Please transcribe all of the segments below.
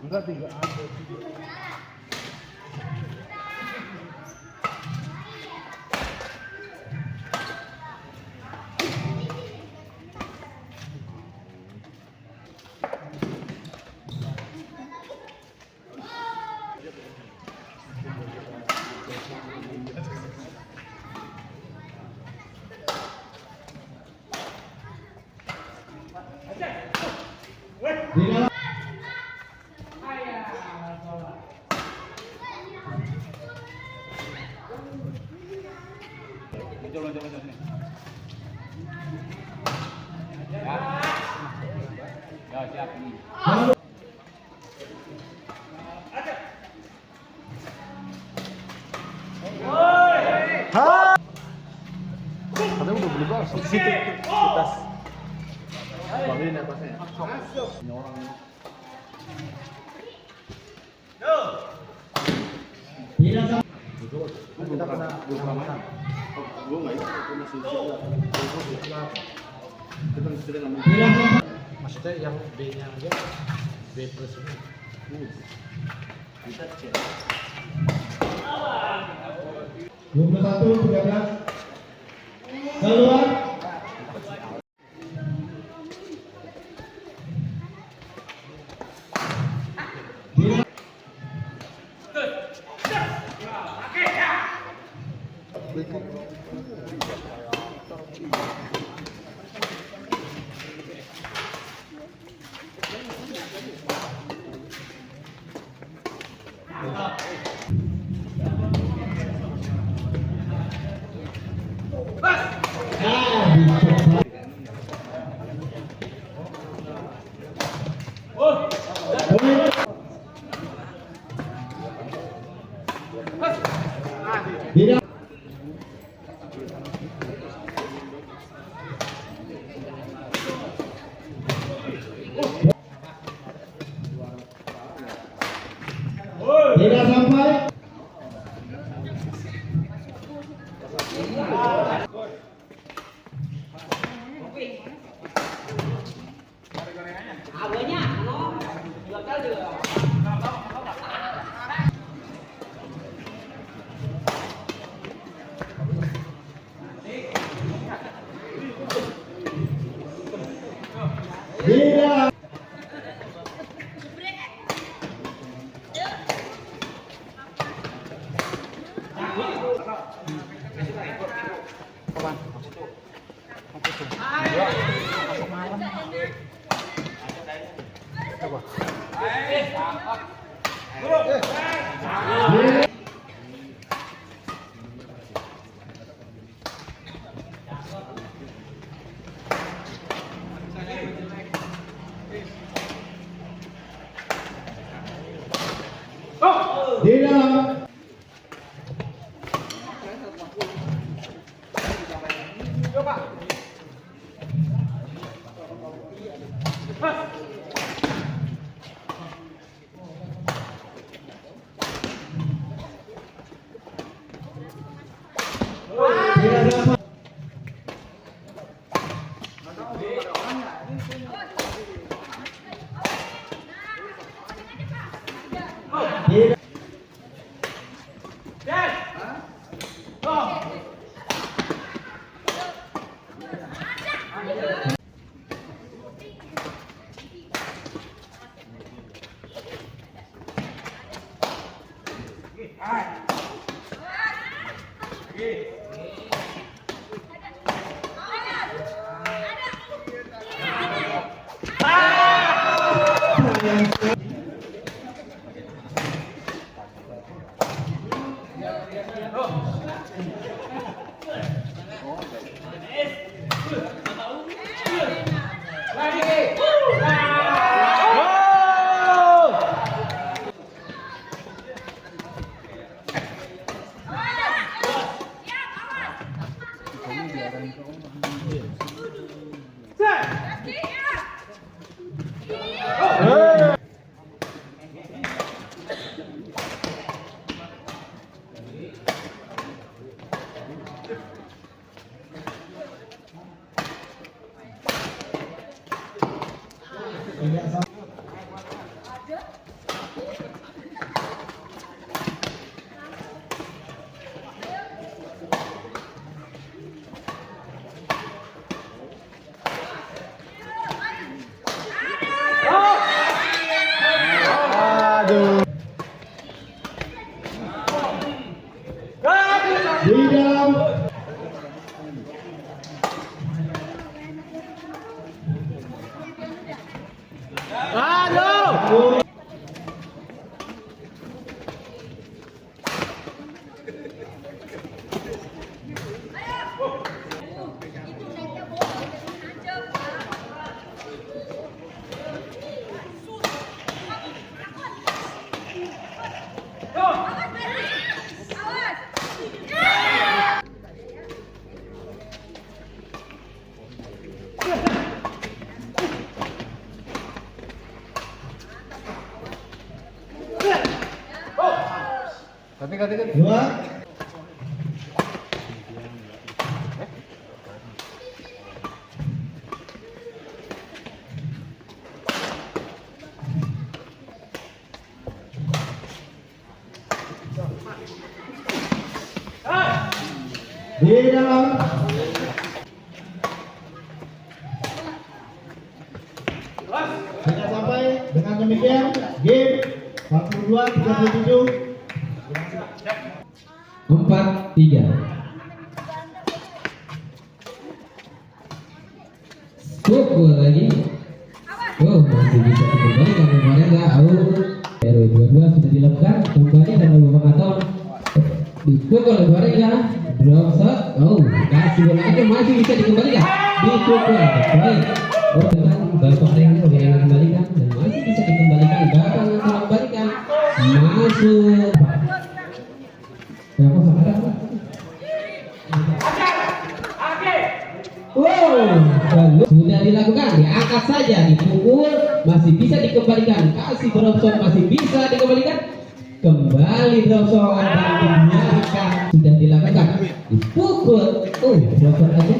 Enggak, tiga ada. Lonjol nih. Ya. Ya, siap nih. Katanya udah beli bakso. Situ, tas. Bangunin ya tasnya. Ini orang ini. Kita kena makan. Gue nggak ikut, gue masih siap. Kita sudah ngomong. Maksudnya yang B-nya aja, B plus ini. Kita cek. 21-13 keluar. Tidak. Tidak sampai. Tidak. Tidak. Tidak. Pukul. Tapi kata 2. Di dalam. Tidak sampai. Dengan demikian game 42-37. 4-3. Pukul lagi. Oh, masih bisa kembali karena kemarin nggak out. RW22 sudah dilakukan kembali dan Bapak Katon dipukul kemarin ya. Drop shot. Oh, kasih bola itu masih bisa dikembalikan. Dipukul baik. Oh, dengan Bapak Rengga udah yang kembalikan dan masih bisa dikembalikan. Bapak yang kembalikan masuk. Kenapa sama ada? Wow, lalu sudah dilakukan, diangkat saja, dipukul, masih bisa dikembalikan, kasih drop shot masih bisa dikembalikan, kembali drop shot dan dibiarkan, sudah dilakukan, dipukul, drop shot aja,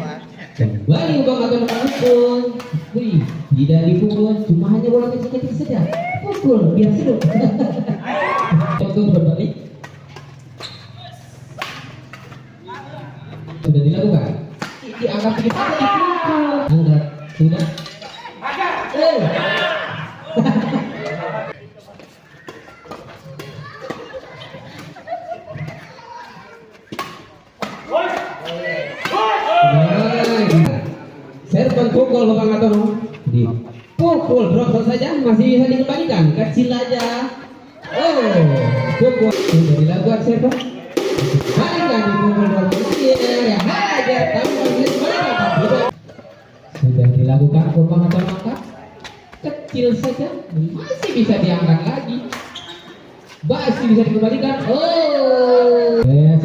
kembali Bang akan memukul, wih, tidak dipukul, cuma hanya bola kecil-kecil saja, pukul, biar seru, untuk berbalik, sudah dilakukan. Diangkat sedikit saja dipukul. Angkat sudah. Serban pukul Bapak Ngaton. Dipukul drop shot saja masih bisa dikembalikan. Kecil aja. Pukul sudah dilakukan serban. Balikan dipukul drop shot. Ya hajar tambah sudah dilakukan Bapak angkat kecil saja masih bisa diangkat lagi masih bisa dikembalikan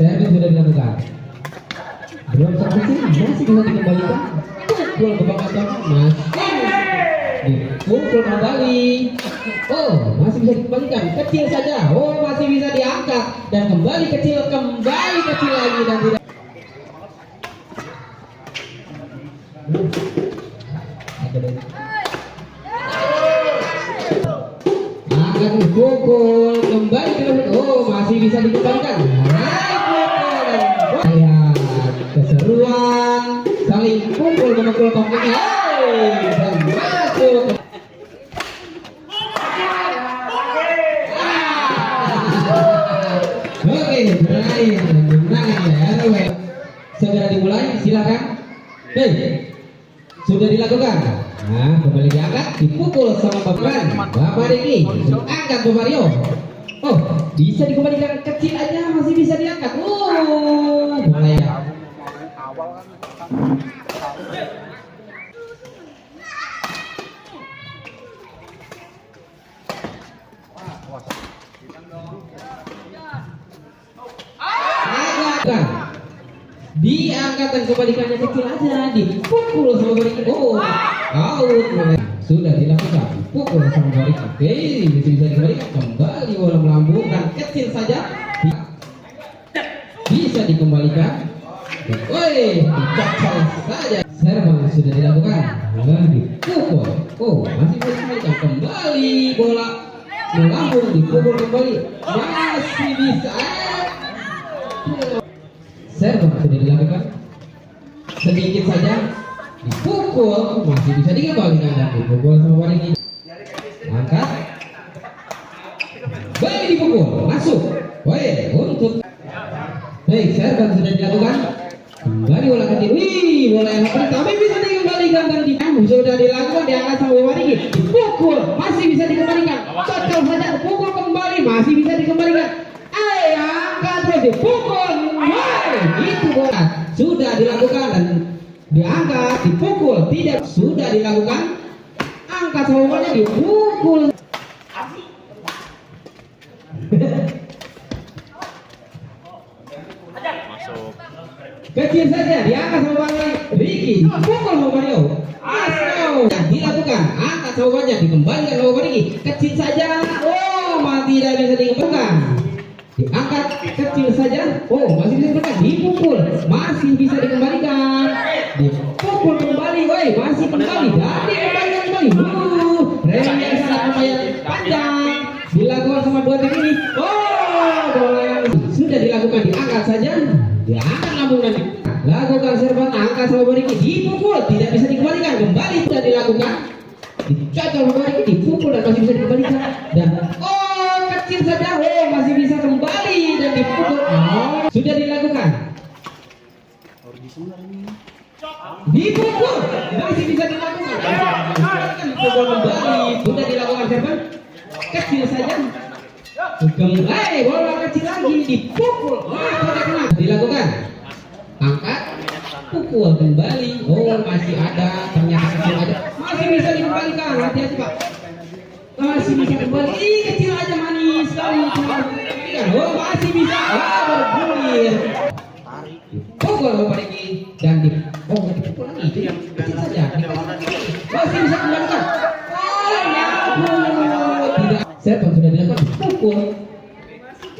servis sudah dilakukan drop shot kecil masih bisa dikembalikan pukul Bapak masih dipukul kembali masih bisa dikembalikan kecil saja masih bisa diangkat dan kembali kecil lagi dan tidak akan dipukul kembali masih bisa dikembalikan lihat keseruan saling pukul memukul kongkongnya dan masuk oke berakhir kemenangan ya segera dimulai silakan sudah dilakukan. Nah, kembali diangkat, dipukul sama Bapak Riki, diangkat Bapak Rio. Bisa dikembalikan kecil aja, masih bisa diangkat. Mulai ya. Diangkat dan kembalikannya kecil aja, dipukul sama Bariki. Out. Sudah dilakukan, pukul sama Bariki. Bisa dikembalikan kembali bola melambungkan kecil saja. Bisa dikembalikan. Dicacah saja. Serban sudah dilakukan. Dipukul. Masih bisa dikembalikan kembali bola melambung, dipukul kembali. Masih bisa. Serban sudah dilakukan sedikit saja dipukul masih bisa dikembalikan dan dipukul sama Bariki angkat baik dipukul masuk untuk serban sudah dilakukan kembali bola kecil bola yang tapi bisa dikembalikan dan sudah dilakukan diangkat sama Bariki dipukul masih bisa dikembalikan tidak sudah dilakukan. Angkat sama bapaknya dipukul. Kecil saja diangkat sama bapaknya. Ricky pukul sama Mario. Asal dilakukan. Angkat sama bapaknya dikembalikan sama Ricky. Kecil saja. Oh, tidak bisa dikembalikan. Diangkat kecil saja. Oh, masih bisa dikembalikan. Dipukul. Masih bisa dikembalikan. Dipukul kembali. Woi, masih kembali. Dan dikembalikan kembali. Rem yang sangat lumayan panjang. Dilakukan sama dua tim ini. Oh, bola yang sudah dilakukan. Diangkat saja. Diangkat lambung nanti. Lakukan serban. Angkat sama Ricky. Dipukul. Tidak bisa dikembalikan. Kembali sudah dilakukan. Dicocol sama Ricky. Dipukul dan masih bisa dikembalikan. Dan kecil saja, masih bisa kembali dan dipukul. Sudah dilakukan. Dipukul, masih bisa dilakukan. Dipukul kembali, sudah dilakukan serban. Kecil saja. Kembali, bola kecil lagi dipukul. Sudah kena. Dilakukan. Angkat, pukul kembali. Oh, masih ada. Ternyata kecil aja. Masih bisa dikembalikan. Hati-hati, Pak. Masih bisa kembali. Kecil aja manis sekali. Oh, masih bisa. Bergulir. Pukul Bapak Riki dan dipukul lagi. Kecil saja. Masih bisa kembalikan. Tidak. Serban sudah dilakukan. Pukul.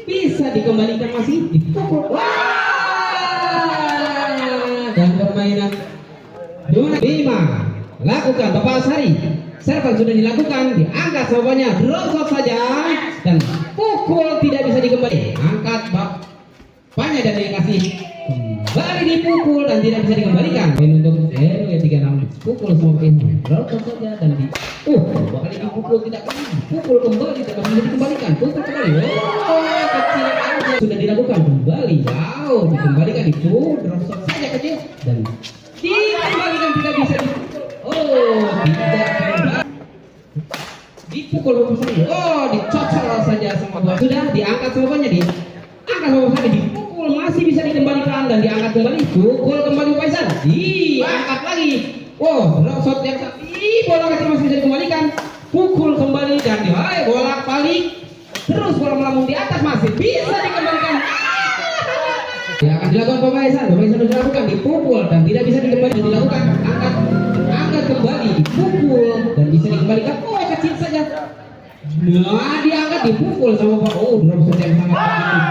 Bisa dikembalikan masih dipukul. Dan permainan 5. Lakukan Bapak Asari. Serban sudah dilakukan, diangkat sobanya, drop saja dan pukul tidak bisa dikembali. Angkat bapaknya dan dikasih kembali dipukul dan tidak bisa dikembalikan. Untuk RW 36 dipukul sama ini, drop saja dan bakal dipukul tidak pukul kembali tidak bisa dikembalikan. Pukul kembali. Kecil aja sudah dilakukan kembali jauh dikembalikan dipukul drop saja kecil dan dikembalikan tidak bisa dipukul. Tidak dipukul dicocol saja sama bola. Sudah diangkat semuanya diangkat sama dipukul masih bisa dikembalikan dan diangkat kembali. Pukul kembali Faisal. Diangkat lagi. Drop shot yang bola kecil masih bisa dikembalikan. Pukul kembali dan bola balik. Terus bola melambung di atas masih bisa dikembalikan. Dia akan dilakukan Faisal. Faisal dilakukan dipukul dan tidak bisa dikembalikan. Dilakukan angkat kembali dipukul dan bisa dikembalikan. Kecil saja. Nah, diangkat dipukul sama Pak. Drop shot yang sangat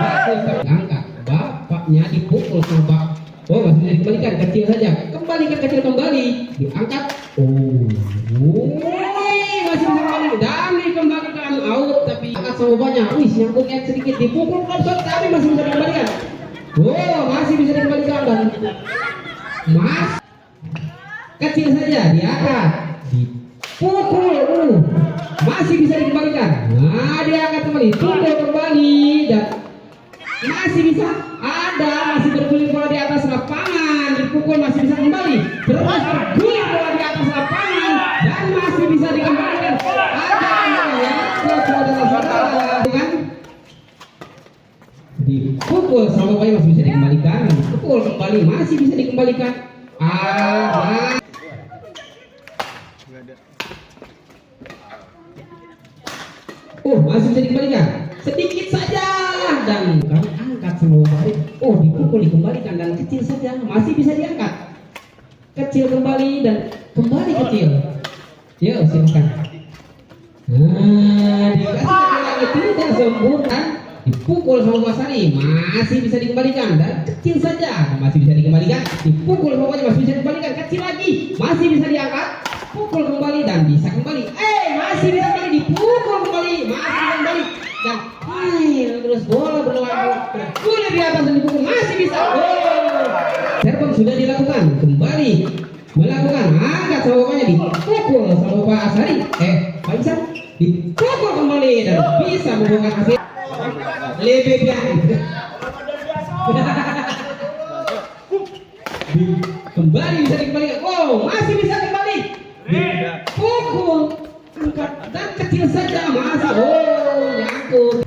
bagus. Angkat bapaknya dipukul sama Pak. Masih bisa dikembalikan. Kecil saja. Kembalikan kecil kembali. Diangkat. Masih bisa kembali dan dikembalikan out tapi angkat sama Bapaknya. Nyambung sedikit dipukul drop shot tapi masih bisa dikembalikan. Masih bisa dikembalikan dan kecil saja diangkat dipukul masih bisa dikembalikan. Nah, diangkat kembali pukul kembali dan masih bisa masih bergulir bola di atas lapangan. Dipukul masih bisa kembali terus bergulir bola di atas lapangan dan masih bisa dikembalikan. Dipukul sama Bapak masih bisa dikembalikan. Dipukul kembali masih bisa dikembalikan. Masih bisa dikembalikan sedikit saja dan kami angkat sama Bapak. Dipukul dikembalikan dan kecil saja masih bisa diangkat. Kecil kembali dan kembali kecil. Yuk silakan. Dikasih lagi tidak sempurna. Dipukul sama Pak Sari masih bisa dikembalikan dan kecil saja masih bisa dikembalikan. Dipukul sama Bapaknya masih bisa dikembalikan. Kecil lagi masih bisa diangkat. Pukul kembali dan bisa kembali. Masih bisa kembali dipukul kembali masih kembali dan terus bola berlalu bergulir di atas dan dipukul masih bisa. Serban sudah dilakukan kembali melakukan angkat sama Bapaknya dipukul sama Pak Asari. Pak Isan dipukul kembali dan bisa membuka hasil lebih kembali bisa dikembalikan. Masih bisa kembali dipukul angkat dan kecil saja masih nyangkut.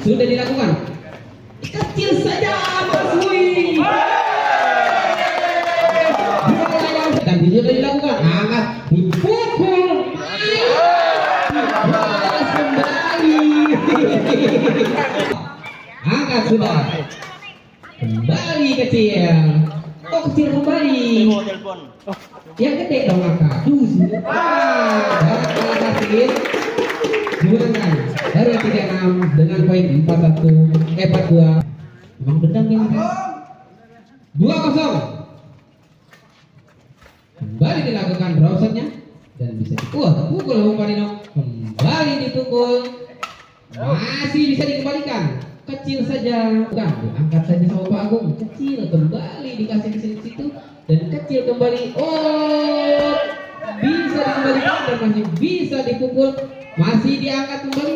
Sudah dilakukan kecil saja masih dan sudah dilakukan, angkat, dipukul, balas kembali, angkat sudah, kembali kecil, oh kecil kembali, yang gede dong angkat, kecil, jualan, dari 36 dengan poin 42, emang dendam yang 2-0. Kembali dilakukan draw shotnya dan bisa pukul Bung Parino, kembali ditukul, masih bisa dikembalikan, kecil saja, bukan diangkat saja sama Pak Agung, kecil kembali dikasih di situ dan kecil kembali, oh bisa dikembalikan dan masih bisa dipukul, masih diangkat kembali,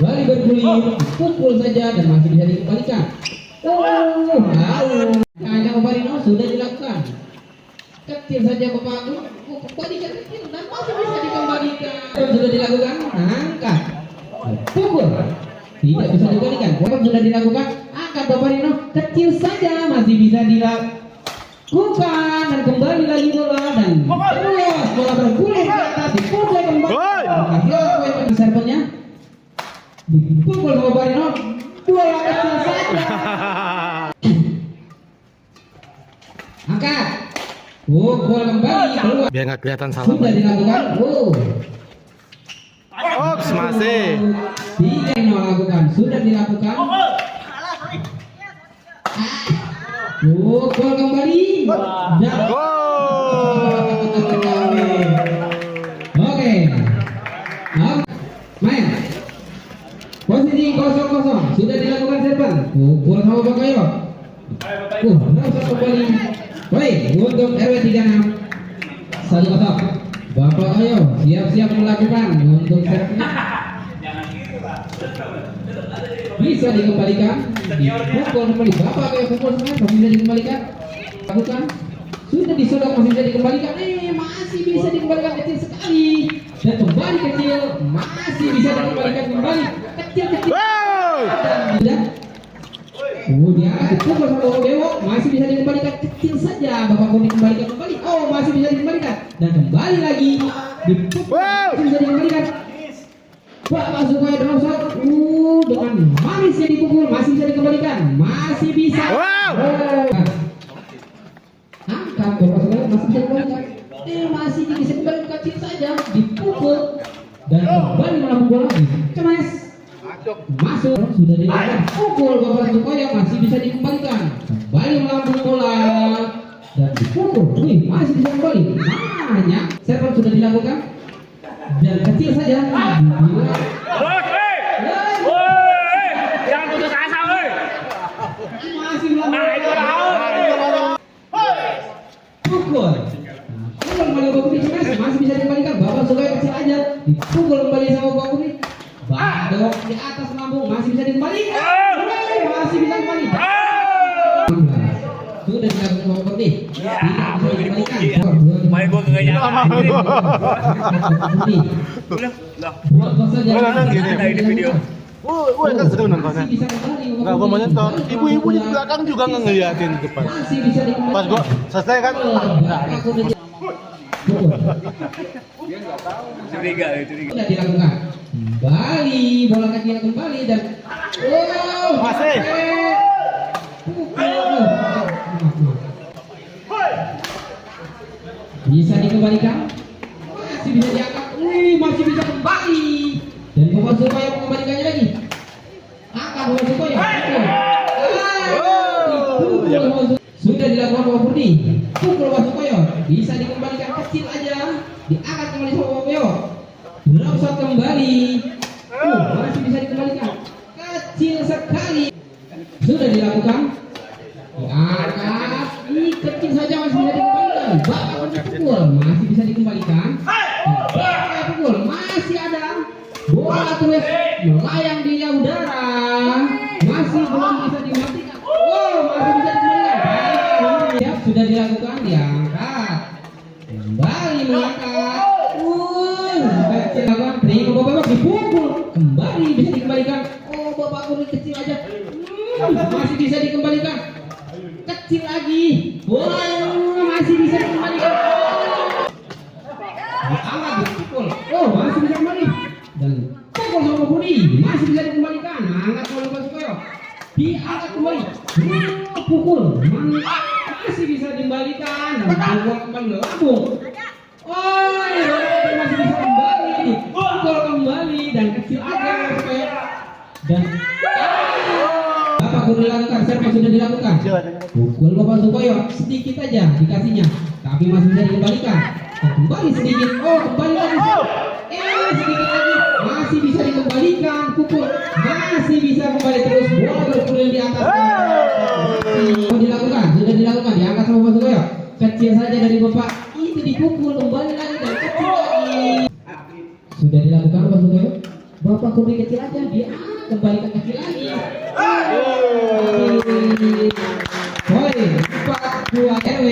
kembali bergulir, pukul saja dan masih bisa dikembalikan. Hanya Parino sudah dilakukan. Kecil saja Bapak Agung, kembalikan kecil dan masih bisa dikembalikan. Sudah dilakukan, angkat, pukul, tidak bisa dikembalikan. Sudah dilakukan, angkat Bapak Parino, kecil saja masih bisa dilakukan dan kembali lagi bola dan terus bola bergulir ke atas, dipukul kembali. Hasil servernya dipukul sama Parino, bola kecil saja. Angkat, pukul kembali keluar. Biar nggak kelihatan salah. Sudah dilakukan. Ops, masih. Tidak dilakukan. Sudah dilakukan. Pukul kembali. Dan oke. Main. Posisi 0-0. Sudah dilakukan serban. Pukul sama Bang Kayo. Langsung kembali. Baik, untuk RW 36 1-0. Bapak Kayo siap-siap melakukan untuk servisnya. Bisa dikembalikan. Dipukul kembali. Bapak Kayo pukul semangat. Bisa dikembalikan. Lakukan. Sudah disodok, masih bisa dikembalikan. Masih bisa dikembalikan, kecil sekali. Dan kembali kecil, masih bisa dikembalikan kembali. Kecil-kecil. Dan tidak. Kemudian dipukul sama Bapak Dewo, masih bisa dikembalikan, kecil saja. Bapak Dewo dikembalikan kembali. Oh, masih bisa dikembalikan. Dan kembali lagi dipukul, masih bisa dikembalikan. Bapak supaya draw shot. Dengan manisnya dipukul, masih bisa dikembalikan. Masih bisa. Angkat Bapak supaya masih bisa dikembalikan. Masih bisa dikembalikan, kecil saja. Dipukul dan kembali melakukan bola lagi. Cemas. Masuk, sudah dilakukan, pukul Bapak Sukoyo, masih bisa dikembalikan, kembali melambung bola dan dipukul, masih bisa kembali, banyak server sudah dilakukan dan kecil saja. Jangan putus asa, woi. Masih melambung pukul, kembali Bapak Putri, masih bisa dikembalikan, Bapak Sukoyo kecil aja, dipukul kembali sama Bapak Putri. Badok di atas lambung, masih bisa dikembalikan, masih bisa kembali. Sudah dilakukan Bapak Putri, tidak bisa dikembalikan. Main gua kagak nyala. Buat saja. Ada di video. Woi, kan seru nontonnya. Masih bisa kembali. Enggak, gua mau nonton. Ibu-ibu di belakang juga nggak ngeliatin di depan. Masih bisa dikembalikan. Pas gua selesai kan. Curiga. Sudah dilakukan. Kembali bola kecil kembali dan masih. Bisa dikembalikan, masih bisa diangkat, masih bisa kembali dan Bapak Sukoyo mengembalikannya lagi. Angkat Bapak Sukoyo. Sudah dilakukan Bapak Purdi. Pukul Bapak Sukoyo, bisa dikembalikan, kecil aja, diangkat kembali sama Bapak Peo. Drop shot kembali. Masih bisa dikembalikan, kecil sekali. Sudah dilakukan, diangkat, kecil saja, masih bisa dikembalikan. Bapak pukul, masih bisa dikembalikan. Bapak pukul, masih ada. Bola terus melayang di udara, masih belum bisa dimatikan. Masih bisa dikembalikan. Siap, sudah dilakukan, diangkat, kembali mengangkat. Kecil lakukan. terima bapak dipukul kembali bisa dikembalikan. Oh bapak kurni kecil aja. Masih bisa dikembalikan. Kecil lagi. Wah masih bisa dikembalikan. Diangkat dipukul. Oh masih bisa kembali. Dan pukul sama Budi masih bisa dikembalikan. Angkat oleh Pak Sukoyo. Diangkat kembali. Pukul. Masih bisa dikembalikan. Pukul kembali lambung. Oh masih bisa kembali. Pukul kembali dan kecil aja Sukoyo. Dan Bapak Guru lakukan, serba sudah dilakukan. Pukul Bapak Sukoyo sedikit aja dikasihnya, tapi masih bisa dikembalikan. Kembali sedikit, oh kembali lagi. Sedikit lagi, masih bisa dikembalikan. Pukul, masih bisa kembali terus. Bola bergulir di atas. Sudah dilakukan, diangkat sama Bapak Sukoyo. Kecil saja dari Bapak, itu dipukul kembali lagi dan kecil lagi. Sudah dilakukan Bapak Sukoyo. Bapak Guru kecil aja, dia kembalikan kecil lagi. Poin 4-2 RW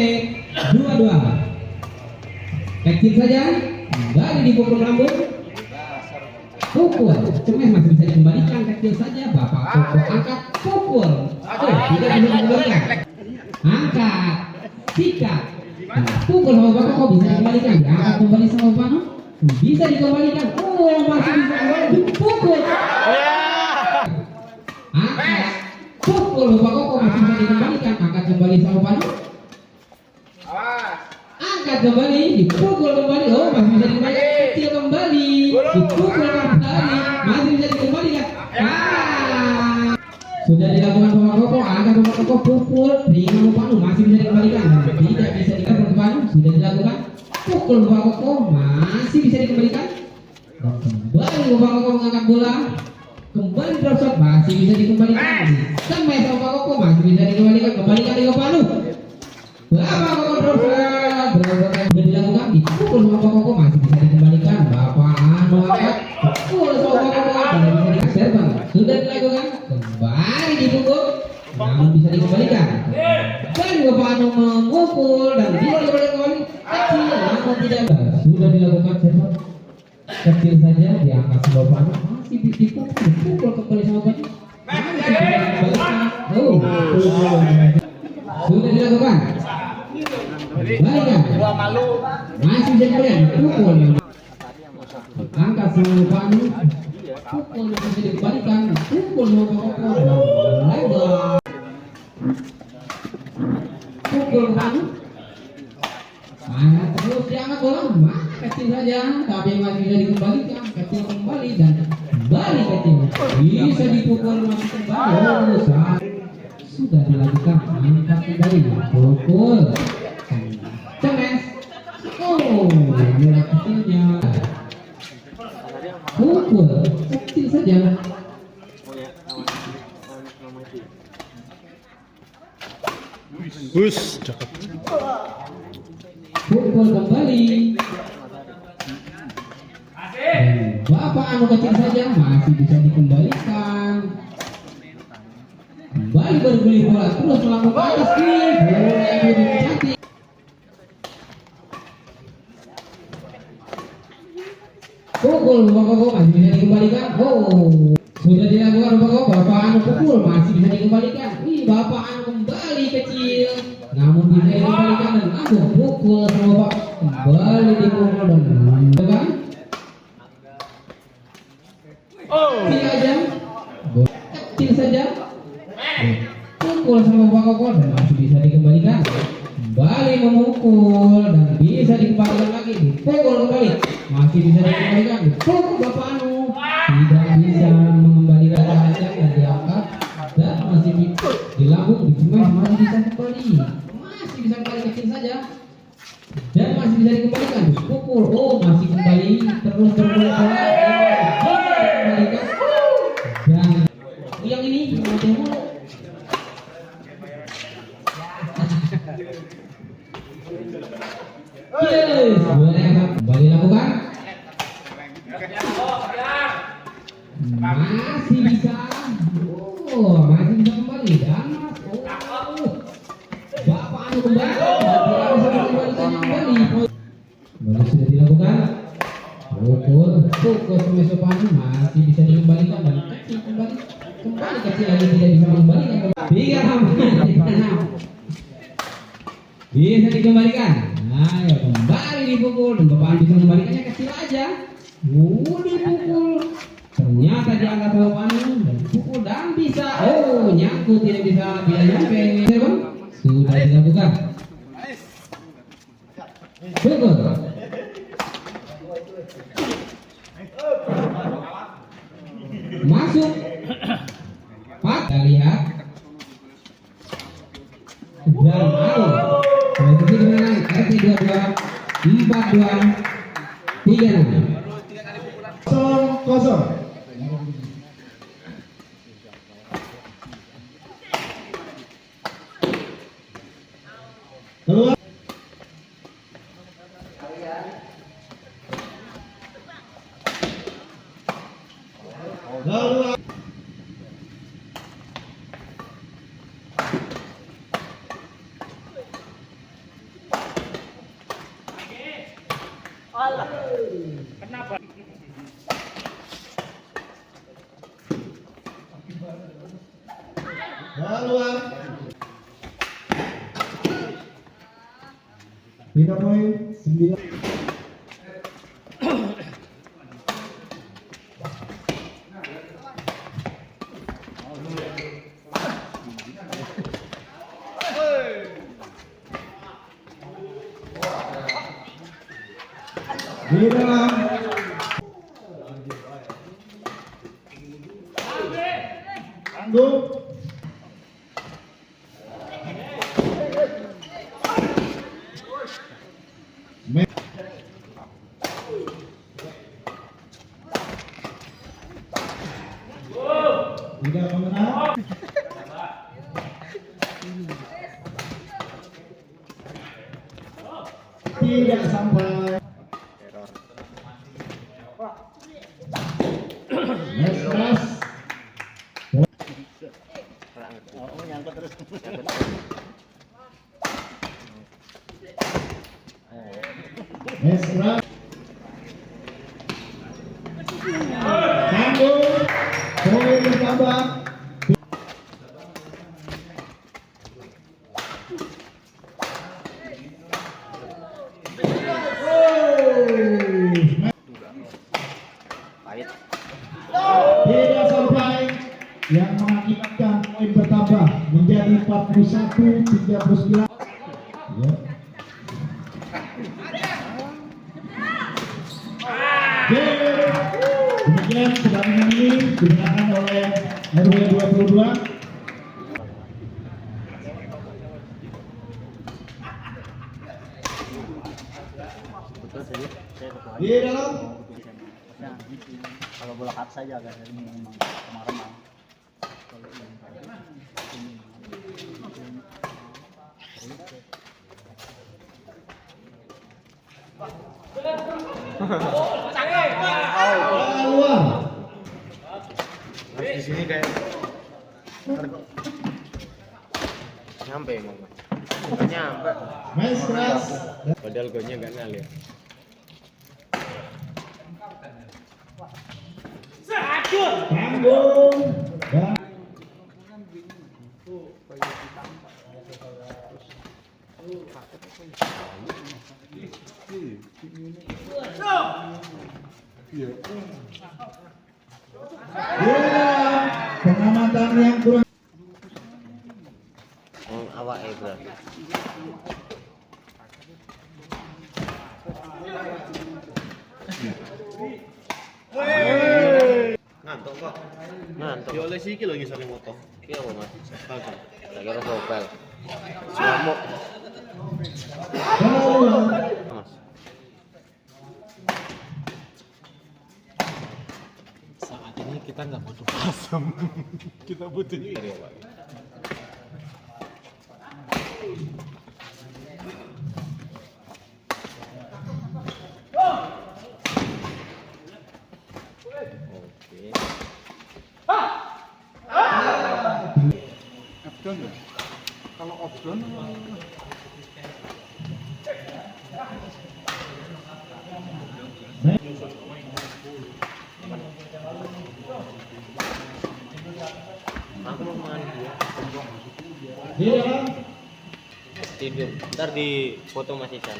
2-2. Kecil saja, kembali dipukul lambung. Pukul, cemes masih bisa dikembalikan. Kecil saja, Bapak pukul angkat, pukul. Aduh, tidak bisa dikembalikan. Angkat, sikat. Pukul sama Bapak kok bisa dikembalikan. Angkat kembali sama Bapak, bisa dikembalikan. Oh, masih bisa kembali. Pukul. Angkat, pukul Bapak Koko masih bisa dikembalikan. Angkat kembali sama Panu. Angkat kembali, dipukul kembali. Oh masih bisa dikembalikan. Kecil kembali, dipukul kembali, masih bisa dikembalikan. Sudah dilakukan Bapak Koko. Angkat Bapak Koko, pukul, terima Panu, masih bisa dikembalikan. Tidak bisa dikembalikan Panu. Sudah dilakukan. Pukul Bapak Koko, masih bisa dikembalikan. Dan kembali Bapak Koko mengangkat bola. Kembali drop shot masih bisa dikembalikan. Sampai Bapak Koko masih bisa dikembalikan. Kembalikan di Panu. Bapak Koko drop shot. Sudah dilakukan. Dipukul sama Bapak Koko masih bisa dikembalikan. Bapak Anu angkat. Pukul sama Bapak Koko. Tidak bisa dikasih. Sudah dilakukan. Kembali dipukul. Namun bisa dikembalikan. Dan Bapak Anu memukul dan dikembalikan kembali. Kecil namun tidak. Sudah dilakukan server. Kecil saja diangkat sama Bapak Anu. Masih dipukul kembali sama Bapak. Oh, sudah dilakukan. Baikkan. Masih bisa dikembalikan. Pukul. Angkat sama Bapak Anu. Pukul masih dikembalikan. Pukul sama Bapak Anu. Lebar. Pukul Bapak Anu. Terus diangkat bola. Kecil saja, tapi masih bisa dikembalikan. Kecil kembali dan kembali kecil. Bisa dipukul masih kembali. Sudah dilakukan. Angkat kembali. Pukul. Cemes. Oh, bola kecilnya. Pukul. Kecil saja. Cakep. Pukul kembali. Bapak Anu kecil saja masih bisa dikembalikan. Kembali bergulir bola terus melambung ke atas nih. Bola yang lebih cantik. Pukul Bapak Koko masih bisa dikembalikan. Oh, sudah dilakukan Bapak Koko. Bapak Anu pukul masih bisa dikembalikan. Bapak Anu kembali kecil. Namun bisa dikembalikan dan langsung pukul sama Bapak. Kembali dipukul dan kan? Kecil aja, kecil saja. Pukul sama Bapak Koko dan masih bisa dikembalikan. Kembali memukul dan bisa dikembalikan lagi. Dipukul kembali, masih bisa dikembalikan. Dipukul Bapak Anu, tidak bisa mengembalikan saja dan diangkat dan masih di lambung dicemes masih bisa kembali. Masih bisa kembali kecil saja dan masih bisa dikembalikan. Dipukul, oh masih kembali terus bergulir bola. Dan yang ini yes, boleh kembali lakukan. Masih bisa. Oh, masih bisa kembali dan Bapak Anu kembali. Kembali sudah dilakukan. Pukul kembali kasih lagi tidak bisa mengembalikan kembali. 3 aman. Bisa dikembalikan. Ayo kembali dipukul dan Bapak bisa mengembalikannya kecil aja. Dipukul. Ternyata diangkat sama Panu dan dipukul dan bisa. Oh nyangkut tidak bisa bila nyampe. Sudah dilakukan. Pukul. Masuk. Kita lihat. Dan mau. Posisi kemenangan RT 22 42 36. 0-0. Keluar. Keluar. Kenapa? Keluar. Tidak poin 9. Di dalam. Tanggung. Tidak pemenang. Tidak sampai. Next class. Next class. Tanggung. Poin bertambah. Tidak sampai, yang mengakibatkan poin bertambah menjadi 41-39. Ya. Demikian pertandingan ini dimenangkan oleh RW 22. Di dalam. Kalau bola kat saja agak ini memang remang-remang. Keluar. Di sini kayak nyampe emang. Nggak nyampe. Main keras. Padahal golnya nggak ngalir. Tanggung. Dan pengamatan yang kurang. Awak berarti. Ngantuk kok. Ngantuk. Ya oleh siki lho ngisore moto. Ki apa Mas? Bagus. Tak kira sopel. Ngamuk. Mas. Saat ini kita nggak butuh asam. Kita butuh ini. Kalau option Aku mau makan dia. Iya. Tidur. Ntar di foto Mas Isan.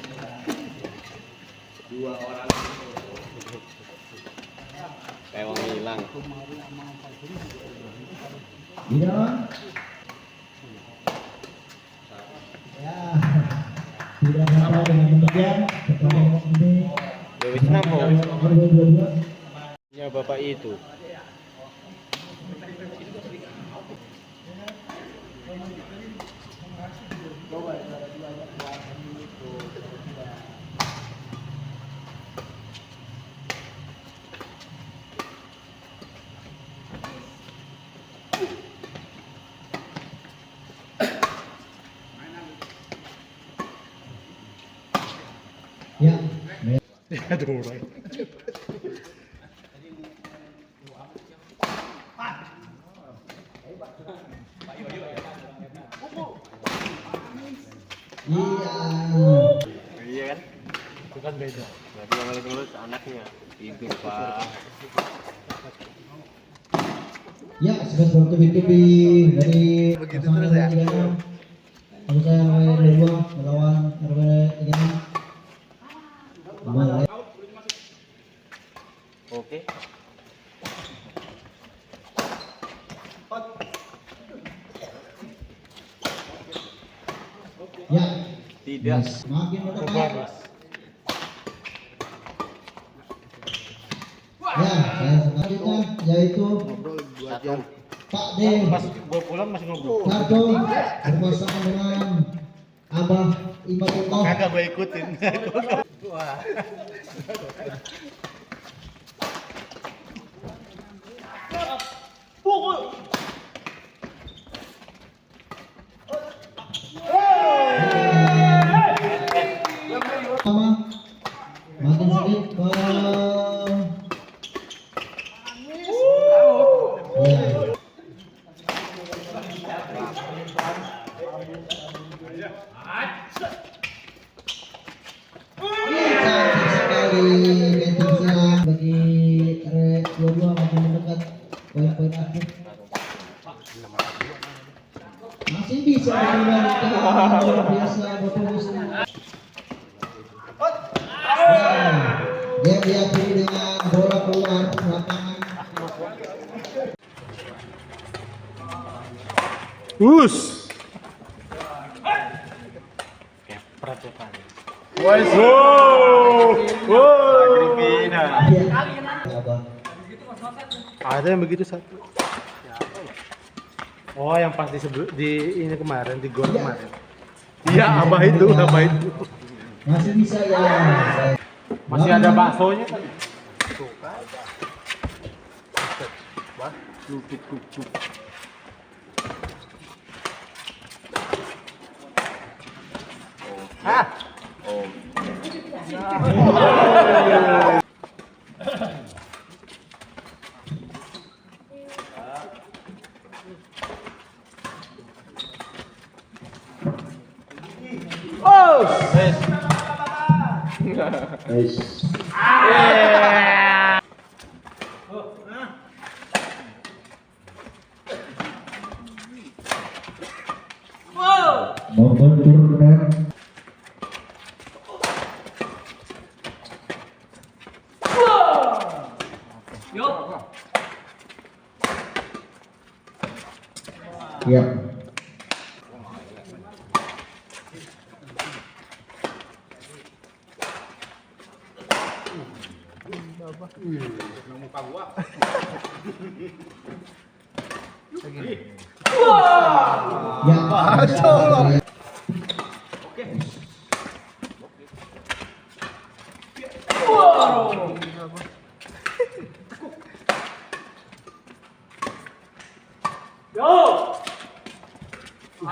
Dua orang. Kayak orang hilang. Iya. Ya. Tidak sampai dengan demikian pertandingan ini. Dewi senam kok. Nomor 22. Ya bapak itu. Ya. Aduh, Ray. Iya. Iya kan? Itu kan beda. Berarti yang ngurus anaknya. Tidur Pak. Ya, sudah bertubi-tubi dari Begitu terus ya? Lalu saya RW 2 melawan RW 3. Mulai. Oke. Ya. Tidak. Semakin mendekat. Ya, saya selanjutnya yaitu Satu. Pak D. Pas gue pulang masih ngobrol. Karto bersama dengan Abah Imatullah. Kagak gue ikutin. Wah. Sama makin sedikit ke ya. Cantik sekali meter silang bagi R22 makin mendekat poin-poin akhir. Masih bisa dibandingkan luar biasa Bapak. Dia diakhiri dengan bola keluar lapangan. Kepret ya Pak. Agripina. Iya. Abah. Ada yang begitu satu. Oh, yang pas di ini kemarin, di gor kemarin. Iya, abah itu. Masih bisa ya. Masih ada baksonya kan? Wah, lupuk. Ah, Oh. Guys. Momen turun. Ya. Ya.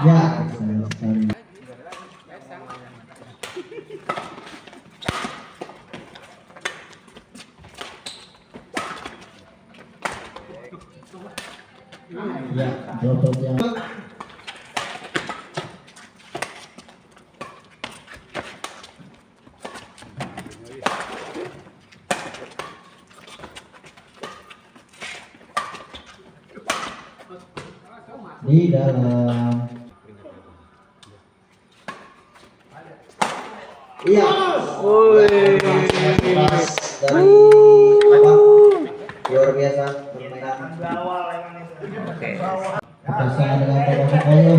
Ya, sayang sekali. Ya, double jump. di dalam. Iya. Woi. Dari apa? Luar biasa permainan. Oke. Pasangan dengan Bapak Koyo.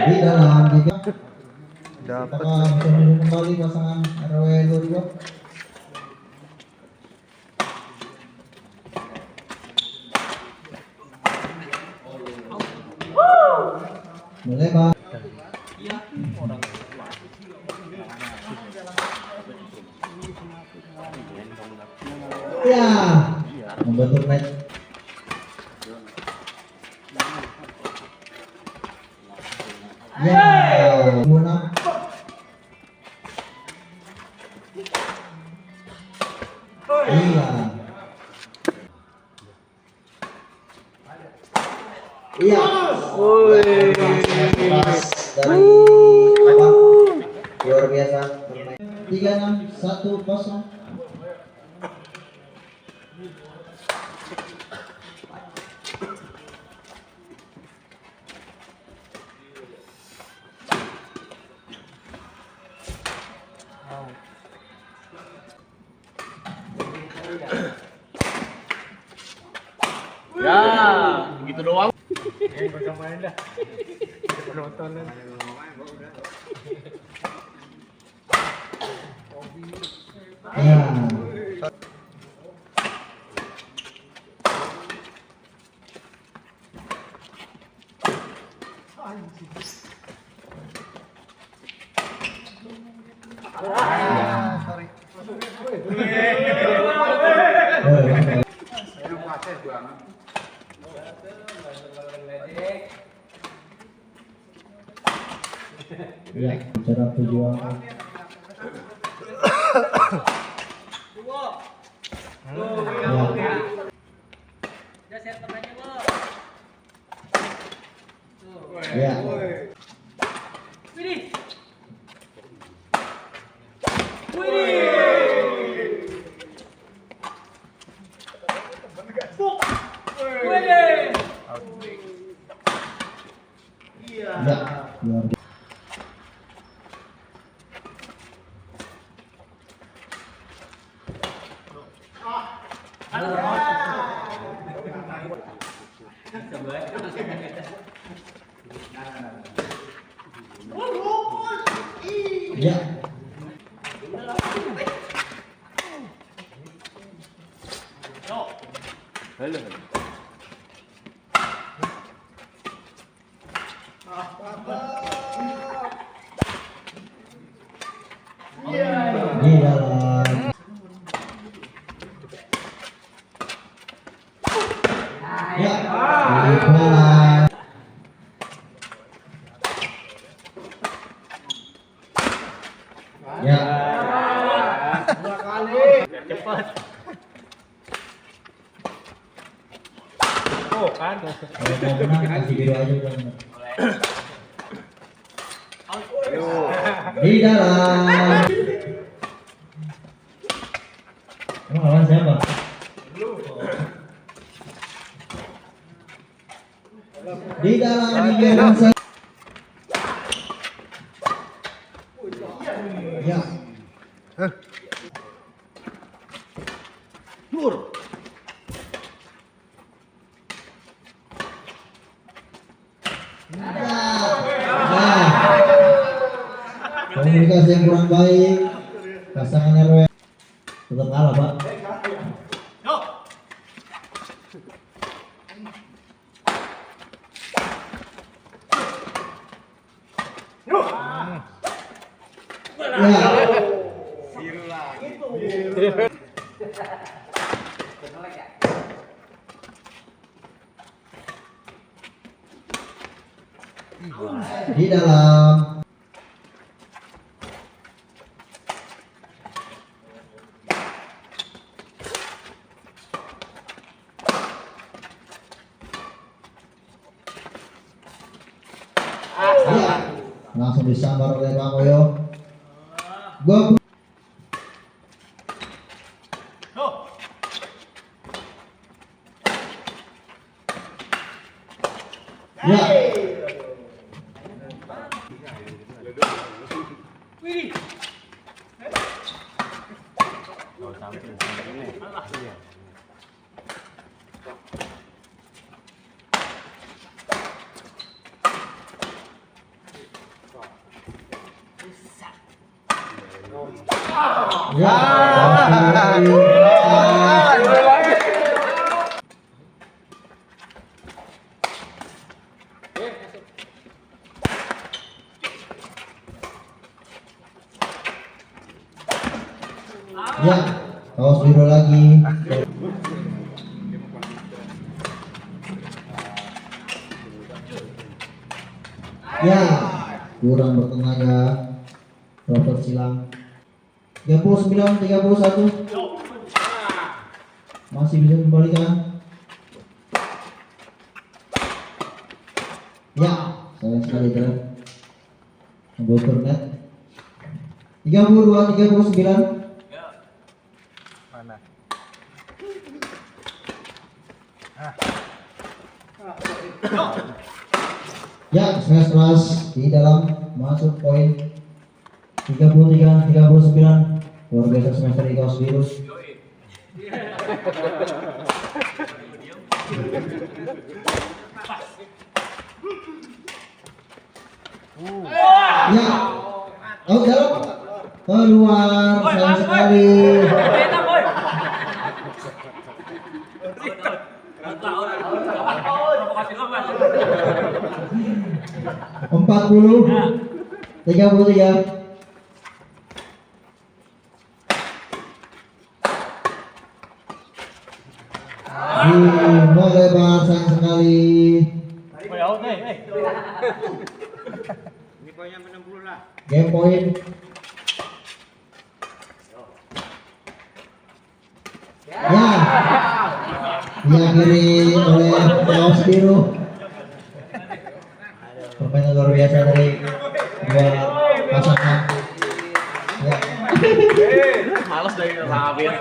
Di dalam tiga. Dapat kembali pasangan RW 22. Mulai Pak. Ya, membentuk net. Ya, guna. Iya. Iya. Woi. Dari apa? Luar biasa permainan. 36-1-0. Ya, gitu doang. Ya. Ya, bicara tujuan. Ya. Ya, luar biasa. Ya. Di dalam. Ya. Di dalam. Ya. Cepat. Kalau mau menang kasih biru aja udah. Di dalam. Emang lawan siapa? Di dalam ini ya. Nur. Komunikasi yang kurang baik, pasangan RW tetap kalah Pak. Ya. Di dalam. Ya. langsung disambar oleh Bang Oyo. Gol. Ya. Ya. Ya, kaos biru lagi. Ya, kurang bertenaga. Robert silang. 39 31. Masih bisa kembalikan. Ya, sayang sekali terus. Bocor net. 32 39. Mana? Ya, smash keras di dalam masuk poin 33 39. Luar biasa semester di kaos biru. Ya, out dalam keluar sayang sekali. 33. Melebar sayang sekali. Ini poinnya 60 lah. Game point. Ya, diakhiri oleh kaos biru. Permainan luar biasa dari dua pasangan. Ya. Males dari Rabin.